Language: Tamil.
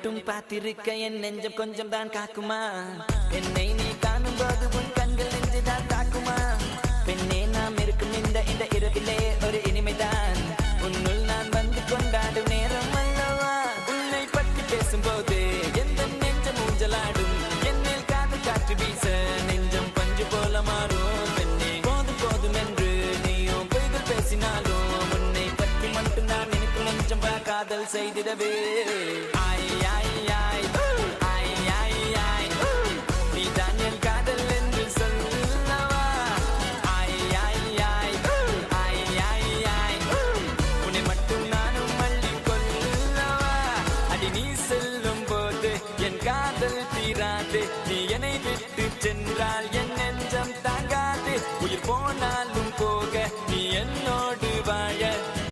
மட்டும் பார்த்திருக்க என் நெஞ்சம் கொஞ்சம் தான் காக்குமா என்னை நீ காணும் போது உன் கண்கள் நெஞ்சுதான் தாக்குமா பெண்ணே நாம் இருக்கும் இந்த இரவிலே ஒரு இனிமைதான் உன்னுள் நான் வந்து கொண்டாடும் நேரம் அல்லவா உன்னை பற்றி பேசும்போது எந்த நெஞ்சம் ஊஞ்சலாடும் என்னில் காதல் காற்று வீச நெஞ்சம் பஞ்சு போல மாறும் பெண்ணே போதும் போதும் என்று நீயும் பொய்கள் பேசினாலும் உன்னை பற்றி மட்டும் நான் நினைக்கும் நெஞ்சம் காதல் செய்திடவே ஆய் ஆய் ஆய் ஆய் ஆய் ஆய்